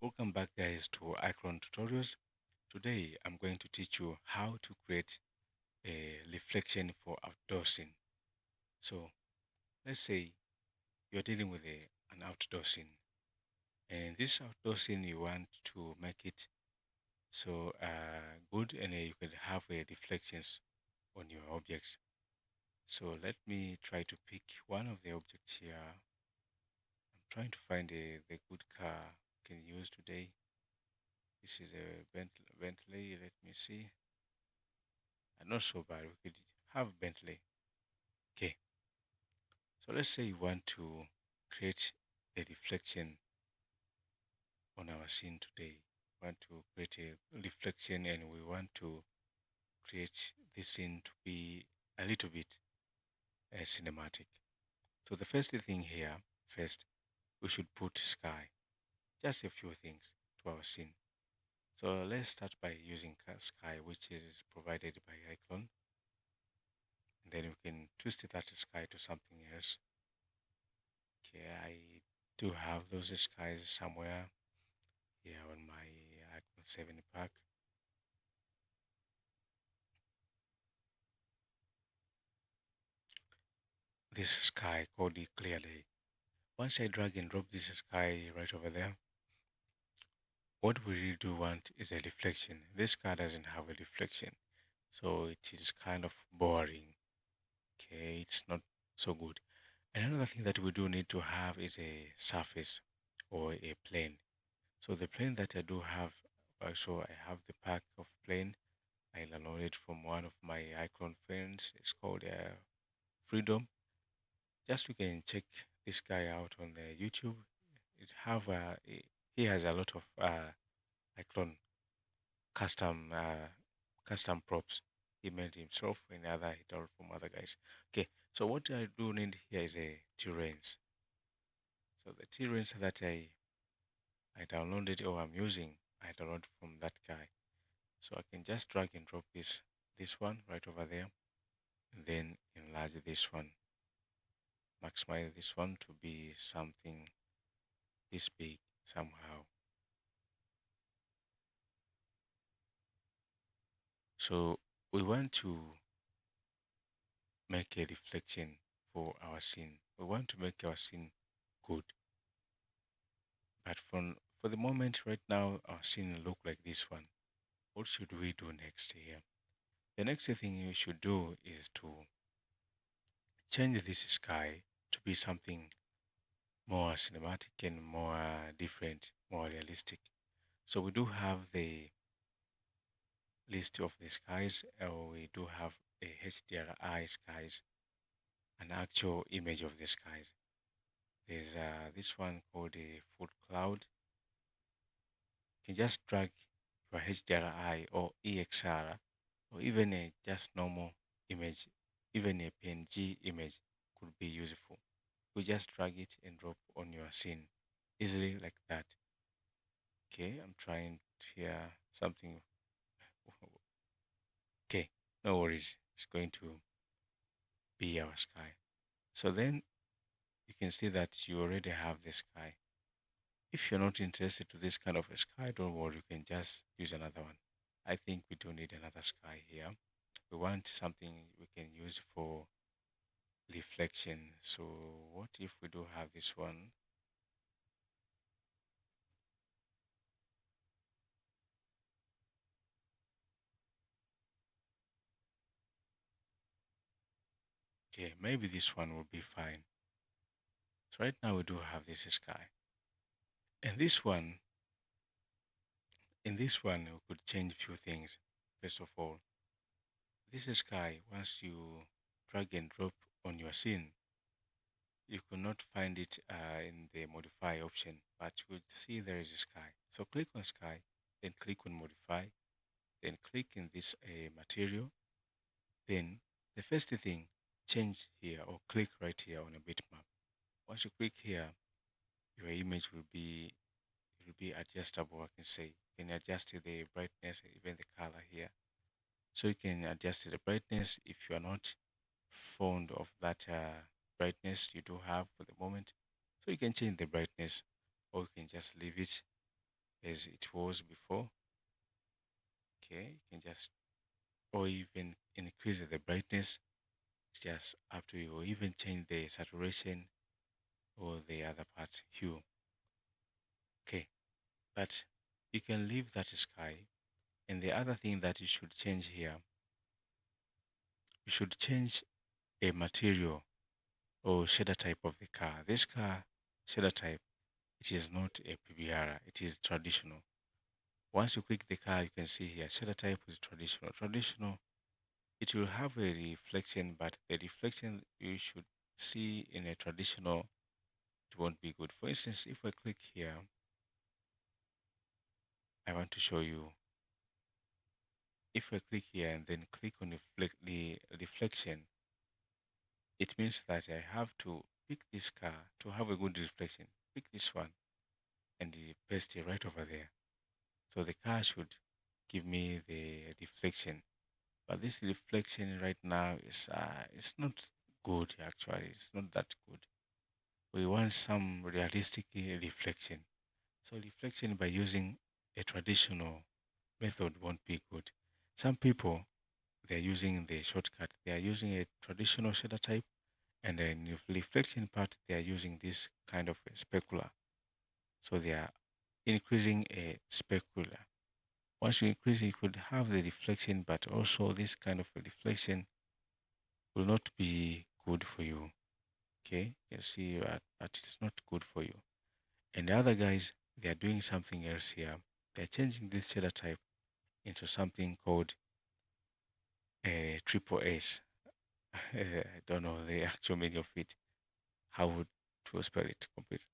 Welcome back guys to iClone tutorials. Today I'm going to teach you how to create a reflection for outdoor scene. So let's say you're dealing with an outdoor scene, and in this outdoor scene you want to make it so good, and you can have reflections on your objects. So let me try to pick one of the objects here. I'm trying to find the good car I can use today. This is a Bentley. Let me see. Not so bad. We could have Bentley. Okay. So let's say you want to create a reflection on our scene today. We want to create a reflection and we want to create this scene to be a little bit cinematic. So the first thing here, first, we should put sky. Just a few things to our scene. So let's start by using sky, which is provided by iClone. And then we can twist that sky to something else. Okay, I do have those skies somewhere here on my iPhone 7 pack. This sky called it clearly. Once I drag and drop this sky right over there, what we really do want is a reflection. This car doesn't have a reflection, so it is kind of boring. Okay, it's not so good. And another thing that we do need to have is a surface or a plane. So the plane that I do have, so I have the pack of plane. I downloaded from one of my iClone friends. It's called Freedom. Just you can check this guy out on the YouTube. He has a lot of iClone custom custom props. He made himself and other he told from other guys. Okay, so what I do need here is a terrains. So the terrains that I downloaded or I'm using, I downloaded from that guy. So I can just drag and drop this one right over there, and then enlarge this one, maximize this one to be something this big somehow. So we want to make a reflection for our scene. We want to make our scene good. But for the moment right now, our scene look like this one. What should we do next here? The next thing you should do is to change this sky to be something more cinematic and more different, more realistic. So we do have the list of the skies, or we do have a HDRI skies, an actual image of the skies. There's this one called a full cloud. You can just drag your HDRI or EXR or even a just normal image, even a PNG image could be useful. You just drag it and drop on your scene easily like that. Okay, I'm trying to hear something. Okay, no worries. It's going to be our sky. So then you can see that you already have the sky. If you're not interested to this kind of a sky, don't worry, you can just use another one. I think we do need another sky here. We want something we can use for reflection. So what if we do have this one? Okay, maybe this one will be fine. So right now we do have this sky. And in this one, we could change a few things. First of all, this sky, once you drag and drop on your scene, you could not find it in the modify option, but you would see there is a sky. So click on sky, then click on modify, then click in this material. Then the first thing, change here or click right here on a bitmap. Once you click here, your image will be adjustable. I can say you can adjust the brightness, even the color here. So you can adjust the brightness if you are not fond of that brightness you do have for the moment. So you can change the brightness or you can just leave it as it was before. Okay, you can just, or even increase the brightness. It's just up to you, or even change the saturation or the other part hue. Okay, but you can leave that sky. And the other thing that you should change here, you should change a material or shader type of the car. This car shader type, it is not a PBR, it is traditional. Once you click the car, you can see here shader type is traditional. Traditional, it will have a reflection, but the reflection you should see in a traditional, it won't be good. For instance, if I click here, I want to show you. If I click here and then click on the reflection, it means that I have to pick this car to have a good reflection. Pick this one and paste it right over there. So the car should give me the reflection. But this reflection right now is it's not good actually. It's not that good. We want some realistic reflection. So reflection by using a traditional method won't be good. Some people, they're using the shortcut. They are using a traditional shader type, and then the reflection part, they are using this kind of a specular. So they are increasing a specular. Once you increase, you could have the reflection, but also this kind of a reflection will not be good for you. Okay, you see that it's not good for you. And the other guys, they are doing something else here. They're changing this shader type into something called a triple S. I don't know the actual meaning of it. How would to spell it completely?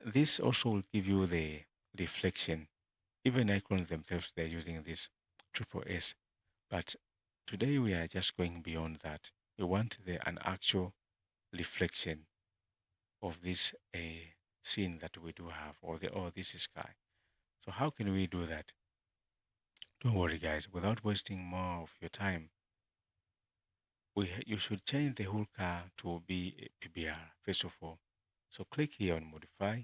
This also will give you the reflection. Even iClone themselves, they're using this triple S. But today we are just going beyond that. We want an actual reflection of this scene that we do have, or this sky. So how can we do that? Don't worry, guys. Without wasting more of your time, you should change the whole car to be a PBR first of all. So click here on modify,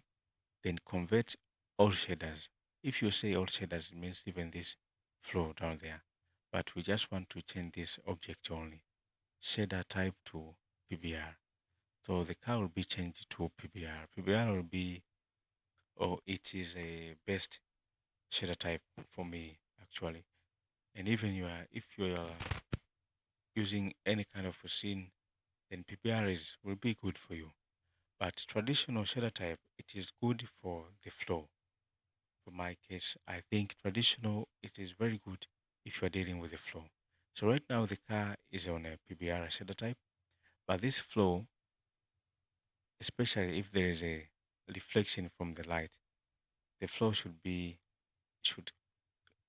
then convert all shaders. If you say all shaders, it means even this flow down there. But we just want to change this object only, shader type to PBR. So the car will be changed to PBR. PBR will be, or it is a best shader type for me actually. And even if you are using any kind of a scene, then PBR will be good for you. But traditional shader type, it is good for the flow. For my case, I think traditional, it is very good if you are dealing with the flow. So right now the car is on a PBR shader type, but this flow, especially if there is a reflection from the light, the flow should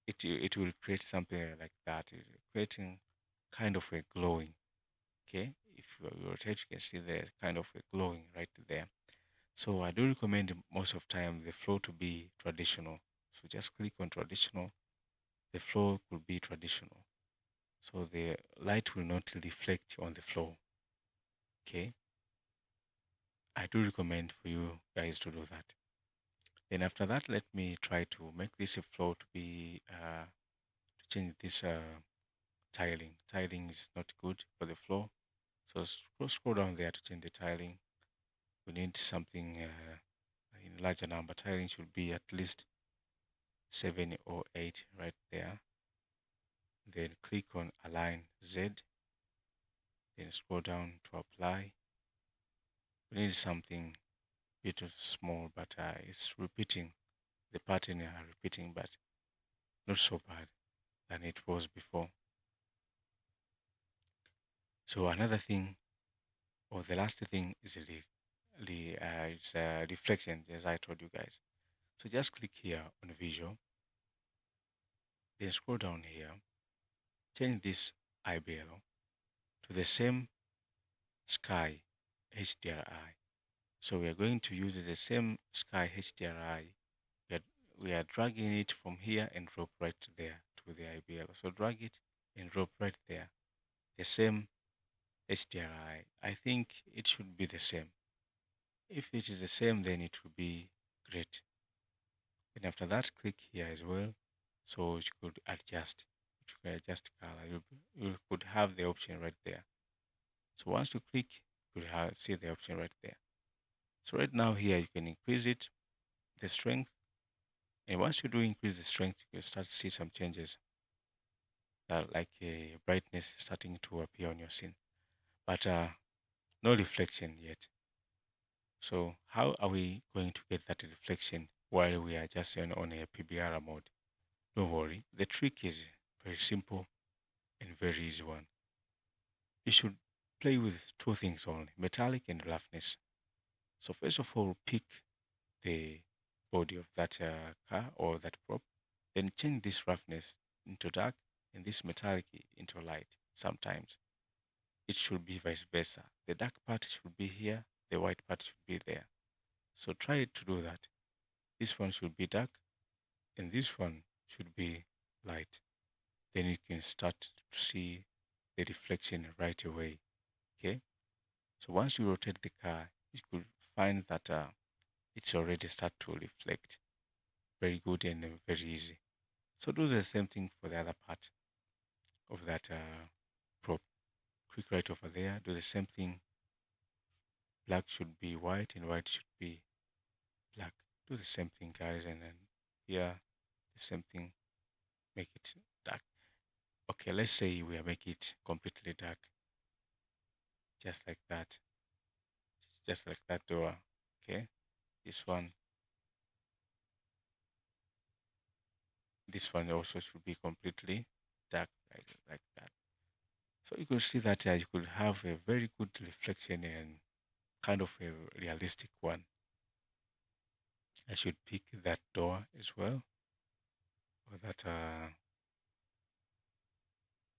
it will create something like that, creating kind of a glowing. Okay, if you rotate, you can see there's kind of a glowing right there. So I do recommend most of time the flow to be traditional. So just click on traditional. The flow could be traditional. So the light will not reflect on the flow. Okay. I do recommend for you guys to do that. Then after that, let me try to make this a flow to be to change this tiling. Tiling is not good for the flow. So scroll down there to change the tiling. We need something in larger number. Tiling should be at least 7 or 8 right there. Then click on align Z. Then scroll down to apply. We need something bit small, but it's repeating. The pattern are repeating, but not so bad than it was before. So another thing, or the last thing, is it's reflection, as I told you guys. So just click here on visual, then scroll down here, change this IBL to the same sky HDRI. So we are going to use the same sky HDRI. We are, we are dragging it from here and drop right there to the IBL. So drag it and drop right there. The same HDRI. I think it should be the same. If it is the same, then it will be great. Then after that, click here as well. So you could adjust. You could adjust color. You could have the option right there. So once you click, you could see the option right there. So right now here, you can increase it, the strength. And once you do increase the strength, you can start to see some changes like a brightness starting to appear on your scene. But no reflection yet. So how are we going to get that reflection while we are just on a PBR mode? Don't worry. The trick is very simple and very easy one. You should play with two things only, metallic and roughness. So first of all, pick the body of that car or that prop, then change this roughness into dark and this metallic into light. Sometimes it should be vice versa. The dark part should be here, the white part should be there. So try to do that. This one should be dark and this one should be light. Then you can start to see the reflection right away. Okay. So once you rotate the car, you could find that it's already start to reflect. Very good and very easy. So do the same thing for the other part of that prop. Click right over there. Do the same thing. Black should be white and white should be black. Do the same thing, guys, and then here the same thing. Make it dark. Okay, let's say we are make it completely dark, just like that, just like that door. Okay, this one also should be completely dark, like that. So you could see that you could have a very good reflection and kind of a realistic one. I should pick that door as well, or that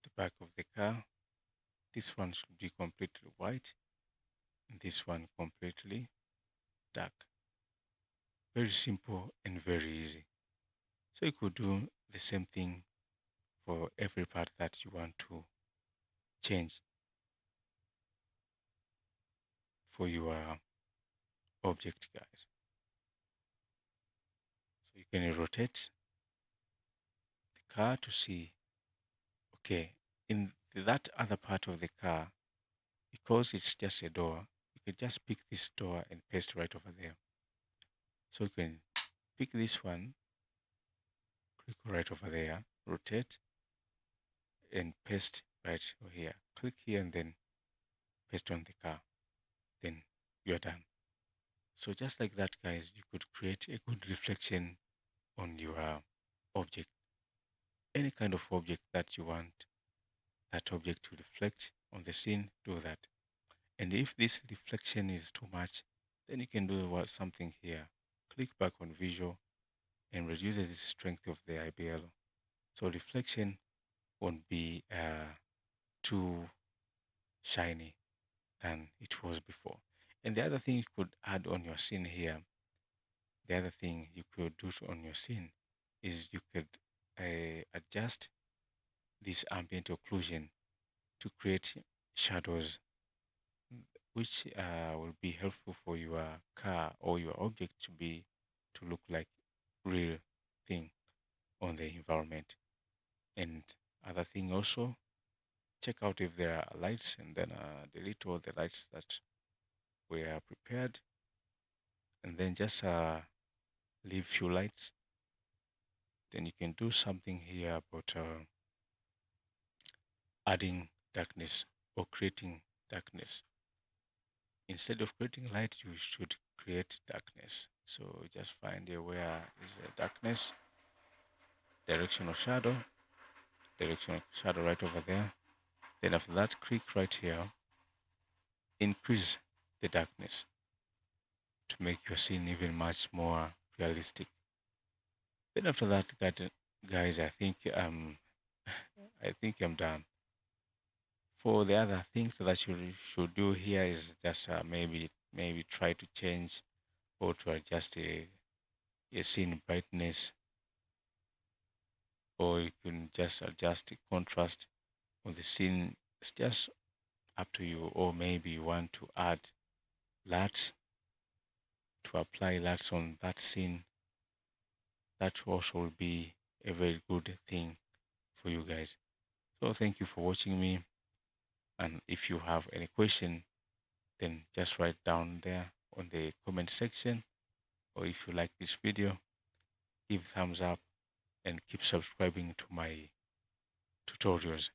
the back of the car. This one should be completely white, and this one completely dark. Very simple and very easy. So you could do the same thing for every part that you want to change for your object, guys. So you can rotate the car to see, okay, in that other part of the car, because it's just a door, you can just pick this door and paste right over there. So you can pick this one, click right over there, rotate, and paste right over here. Click here and then paste on the car. Then you're done. So just like that, guys, you could create a good reflection on your object. Any kind of object that you want that object to reflect on the scene, do that. And if this reflection is too much, then you can do something here. Click back on visual and reduce the strength of the IBL. So reflection won't be too shiny than it was before. And the other thing you could add on your scene here, the other thing you could do on your scene is you could adjust this ambient occlusion to create shadows, which will be helpful for your car or your object to look like real thing on the environment. And other thing also, check out if there are lights and then delete all the lights that were prepared and then just leave few lights. Then you can do something here about adding darkness or creating darkness. Instead of creating light, you should create darkness. So just find where is the darkness, direction of shadow, direction of shadow right over there. Then after that, click right here, increase the darkness to make your scene even much more realistic. Then after that, guys, I think I'm done. For the other things that you should do here is just maybe try to change or to adjust a scene brightness, or you can just adjust the contrast on the scene. It's just up to you. Or maybe you want to add LUTs, to apply LUTs on that scene. that also will be a very good thing for you guys. So thank you for watching me. And if you have any question, then just write down there on the comment section. Or if you like this video, give thumbs up and keep subscribing to my tutorials.